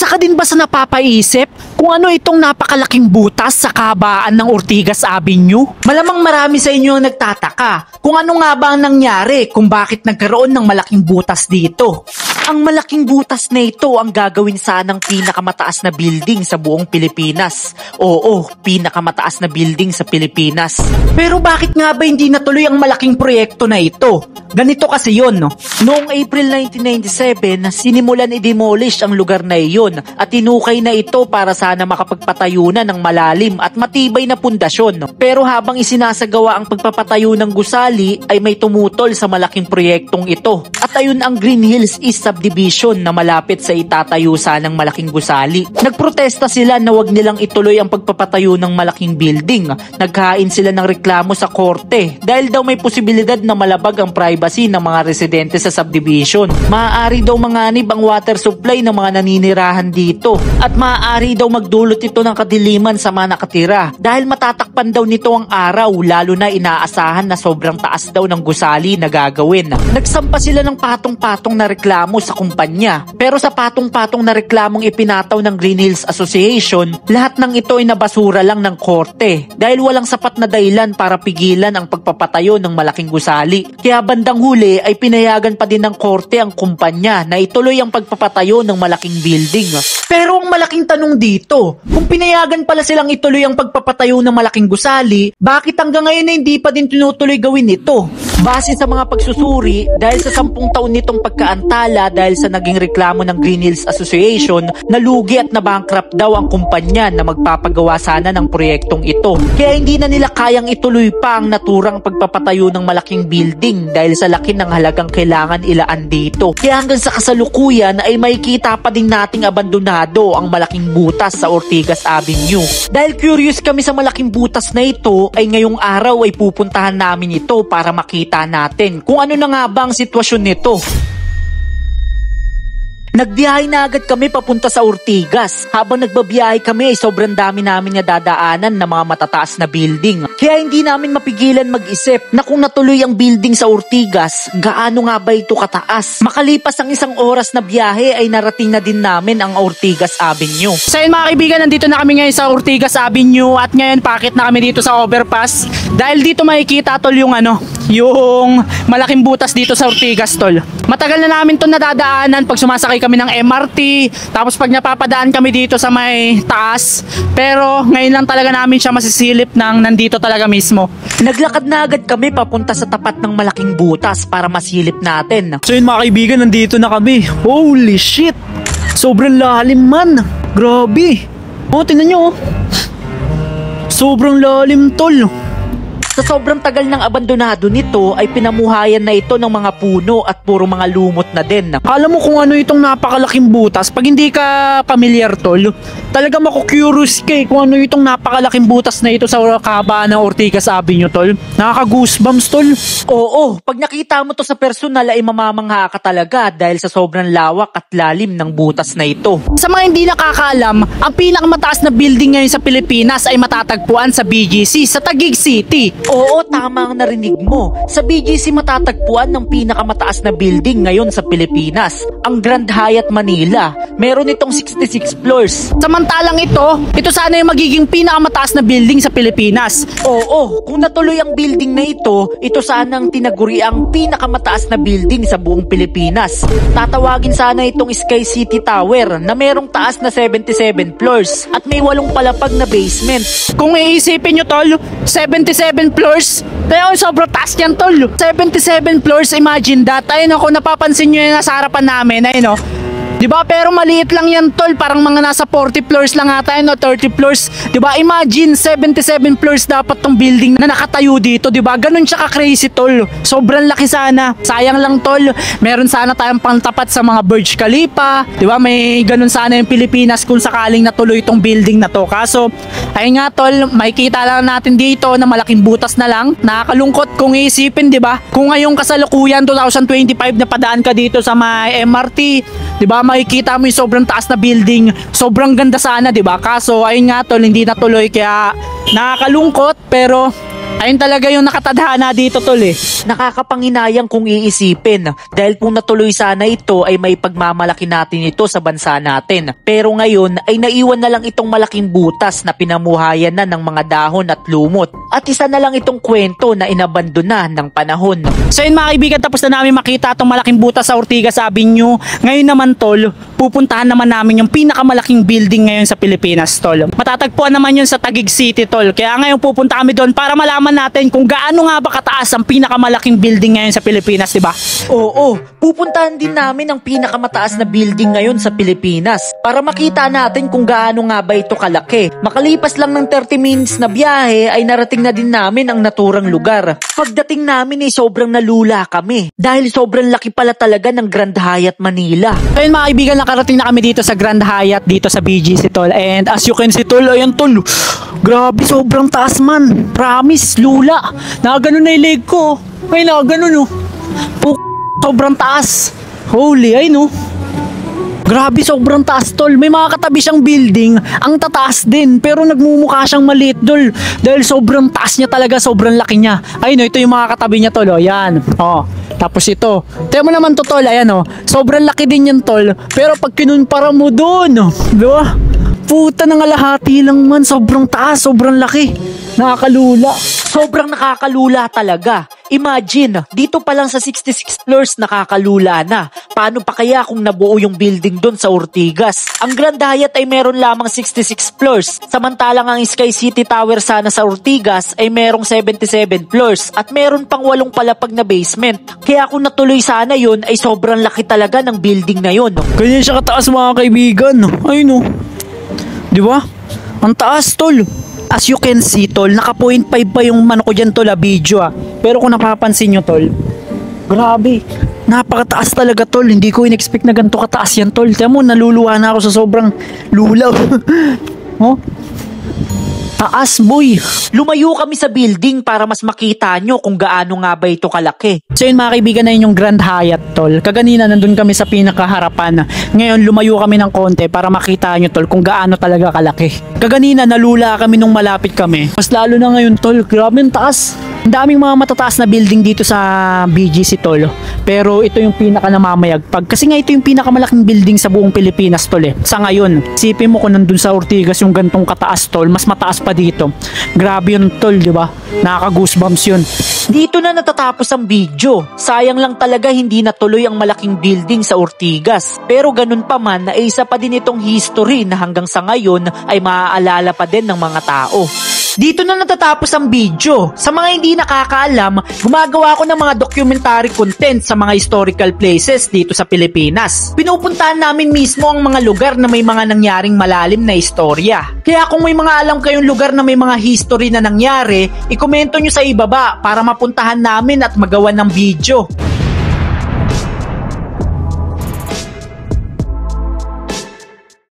Isa ka din ba sa napapaisip kung ano itong napakalaking butas sa kahabaan ng Ortigas Avenue? Malamang marami sa inyo ang nagtataka kung ano nga ba ang nangyari kung bakit nagkaroon ng malaking butas dito. Ang malaking butas na ito ang gagawin sanang pinakamataas na building sa buong Pilipinas. Oo, pinakamataas na building sa Pilipinas. Pero bakit nga ba hindi natuloy ang malaking proyekto na ito? Ganito kasi yun, no? Noong April 1997, sinimulan i-demolish ang lugar na iyon at tinukay na ito para sana makapagpatayo na ng malalim at matibay na pundasyon. Pero habang isinasagawa ang pagpapatayo ng gusali ay may tumutol sa malaking proyektong ito. At ayun ang Green Hills East Subdivision na malapit sa itatayo sanang malaking gusali. Nagprotesta sila na wag nilang ituloy ang pagpapatayo ng malaking building. Naghain sila ng reklamo sa korte dahil daw may posibilidad na malabag ang privacy ng mga residente sa subdivision. Maaari daw manganib ang water supply ng mga naninirahan dito at maaari daw magdulot ito ng kadiliman sa mga nakatira dahil matatakpan daw nito ang araw, lalo na inaasahan na sobrang taas daw ng gusali na gagawin. Nagsampa sila ng patong-patong na reklamo sa kumpanya, pero sa patong-patong na reklamong ipinataw ng Green Hills Association, lahat ng ito ay nabasura lang ng korte dahil walang sapat na dahilan para pigilan ang pagpapatayo ng malaking gusali. Kaya bandang huli ay pinayagan pa din ng korte ang kumpanya na ituloy ang pagpapatayo ng malaking building. Pero ang malaking tanong dito, kung pinayagan pala silang ituloy ang pagpapatayo ng malaking gusali, bakit hanggang ngayon ay hindi pa din tinutuloy gawin ito? Base sa mga pagsusuri, dahil sa 10 taon nitong pagkaantala dahil sa naging reklamo ng Green Hills Association, nalugi at nabankrupt daw ang kumpanya na magpapagawa sana ng proyektong ito. Kaya hindi na nila kayang ituloy pa ang naturang pagpapatayo ng malaking building dahil sa laki ng halagang kailangan ilaan dito. Kaya hanggang sa kasalukuyan ay makikita pa din nating abandonado ang malaking butas sa Ortigas Avenue. Dahil curious kami sa malaking butas na ito, ay ngayong araw ay pupuntahan namin ito para makita natin kung ano na nga ba ang sitwasyon nito. Nagbiyahe na agad kami papunta sa Ortigas. Habang nagbabiyahe kami ay sobrang dami namin na dadaanan na mga matataas na building. Kaya hindi namin mapigilan mag-isip na kung natuloy ang building sa Ortigas, gaano nga ba ito kataas? Makalipas ang 1 oras na biyahe ay narating na din namin ang Ortigas Avenue. So yun mga kaibigan, nandito na kami ngayon sa Ortigas Avenue at ngayon paakit na kami dito sa overpass. Dahil dito makikita tol yung yung malaking butas dito sa Ortigas tol. Matagal na namin to nadadaanan pag sumasakay kami ng MRT, tapos pag napapadaan kami dito sa may taas, pero ngayon lang talaga namin siya masisilip ng nandito talaga mismo. Naglakad na agad kami papunta sa tapat ng malaking butas para masilip natin. So yun mga kaibigan, nandito na kami. Holy shit! Sobrang lalim man. Grabe. Tingnan nyo. Sobrang lalim tol. Sa sobrang tagal ng abandonado nito ay pinamuhayan na ito ng mga puno at puro mga lumot na din. Alam mo kung ano itong napakalaking butas? Pag hindi ka familiar tol, talaga maku-curious ka kung ano itong napakalaking butas na ito sa kahabaan ng Ortigas Avenue tol. Nakaka-goosebumps tol. Oo, pag nakita mo to sa personal ay mamamangha ka talaga dahil sa sobrang lawak at lalim ng butas na ito. Sa mga hindi nakakaalam, ang pinakamataas na building ngayon sa Pilipinas ay matatagpuan sa BGC sa Taguig City. Oo, tama ang narinig mo. Sa BGC matatagpuan ng pinakamataas na building ngayon sa Pilipinas, ang Grand Hyatt Manila. Meron itong 66 floors. Samantalang ito sana yung magiging pinakamataas na building sa Pilipinas. Oo, kung natuloy ang building na ito sanang tinaguri ang pinakamataas na building sa buong Pilipinas. Tatawagin sana itong Sky City Tower na merong taas na 77 floors at may 8 palapag na basement. Kung iisipin nyo tol, 77 floors. Kaya sobrang taas yan tol. 77 floors, imagine that. Ayun ako, napapansin nyo yung nasa harapan namin. Ayun o. Diba? Pero maliit lang yan tol. Parang mga nasa 40 floors lang ata yun, 30 floors. Diba? Imagine 77 floors dapat tong building na nakatayo dito. Diba? Ganun siya ka-crazy tol. Sobrang laki sana. Sayang lang tol. Meron sana tayong pangtapat sa mga Burj Khalifa. Diba? May ganun sana yung Pilipinas kung sakaling natuloy itong building na to. Kaso, ayun nga tol, makikita lang natin dito na malaking butas na lang. Nakakalungkot kung iisipin, diba? Kung ngayong kasalukuyan 2025 na padaan ka dito sa may MRT, diba? Makikita mo yung sobrang taas na building. Sobrang ganda sana, diba? Kaso, ayun nga tol, hindi natuloy. Kaya nakakalungkot, pero Ayun talaga yung nakatadhana dito tol eh. Nakakapanginayang kung iisipin dahil kung natuloy sana ito ay may pagmamalaki natin ito sa bansa natin. Pero ngayon ay naiwan na lang itong malaking butas na pinamuhayan na ng mga dahon at lumot. At isa na lang itong kwento na inabandona ng panahon. So yun mga kaibigan, tapos na namin makita itong malaking butas sa Ortigas Avenue. Ngayon naman tol, pupuntahan naman namin yung pinakamalaking building ngayon sa Pilipinas tol. Matatagpuan naman yun sa Taguig City tol. Kaya ngayon pupunta kami doon para malaman natin kung gaano nga ba kataas ang pinakamalaking building ngayon sa Pilipinas, di ba? Oo, pupuntahan din namin ang pinakamataas na building ngayon sa Pilipinas para makita natin kung gaano nga ba ito kalaki. Makalipas lang ng 30 minutes na biyahe ay narating na din namin ang naturang lugar. Pagdating namin ay sobrang nalula kami dahil sobrang laki pala talaga ng Grand Hyatt Manila. Ayun mga kaibigan, nakarating na kami dito sa Grand Hyatt dito sa BGC tol, and as you can see tol, ayan tol, grabe sobrang taas man, promise, lula, nakaganon na yung leg ko, ay nakaganon oh, sobrang taas, holy, ay no. Grabe, sobrang taas tol. May mga katabi siyang building, ang tataas din, pero nagmumukha siyang maliit tol. Dahil sobrang taas niya talaga, sobrang laki niya. Ayun, ito yung mga katabi niya tol, oh, yan. Oh, tapos ito. Tingnan mo naman to tol, ayan oh. Sobrang laki din yan tol, pero pag kinumpara mo doon, oh, di ba? Puta ng alahati lang man, sobrang taas, sobrang laki. Nakakalula. Sobrang nakakalula talaga. Imagine, dito pa lang sa 66 floors nakakalula na. Paano pa kaya kung nabuo yung building doon sa Ortigas? Ang Grand Hyatt ay meron lamang 66 floors. Samantalang ang Sky City Tower sana sa Ortigas ay merong 77 floors at meron pang 8 palapag na basement. Kaya kung natuloy sana yun ay sobrang laki talaga ng building na yun. Ganyan siya kataas mga kaibigan. Ayun oh. Di ba? Ang taas tol. As you can see tol, naka 0.5 pa yung ko dyan tol video ah. Pero kung napapansin nyo tol, grabe, napakataas talaga tol. Hindi ko in-expect na ganito kataas yan tol. Tiyan mo, naluluha na ako sa sobrang lulaw. Oh? Taas boy. Lumayo kami sa building para mas makita nyo kung gaano nga ba ito kalaki. So yun mga kaibigan, na yun yung Grand Hyatt tol. Kaganina nandun kami sa pinakaharapan. Ngayon lumayo kami ng konti para makita nyo tol kung gaano talaga kalaki. Kaganina nalula kami nung malapit kami. Mas lalo na ngayon tol. Grabe yung taas. Ang daming mga matataas na building dito sa BGC tol. Pero ito yung pinaka namamayagpag. Kasi nga ito yung pinakamalaking building sa buong Pilipinas tol eh. Sa ngayon, isipin mo kung nandun sa Ortigas yung gantong kataas tol, mas mataas pa dito. Grabe yun tol, di ba? Nakaka-goosebumps yun. Dito na natatapos ang video. Sayang lang talaga hindi natuloy ang malaking building sa Ortigas. Pero ganun pa man, na isa pa din itong history na hanggang sa ngayon ay maaalala pa din ng mga tao. Dito na natatapos ang video. Sa mga hindi nakakaalam, gumagawa ako ng mga documentary content sa mga historical places dito sa Pilipinas. Pinupuntahan namin mismo ang mga lugar na may mga nangyaring malalim na istorya. Kaya kung may mga alam kayong lugar na may mga history na nangyari, ikomento nyo sa ibaba para mapuntahan namin at magawa ng video.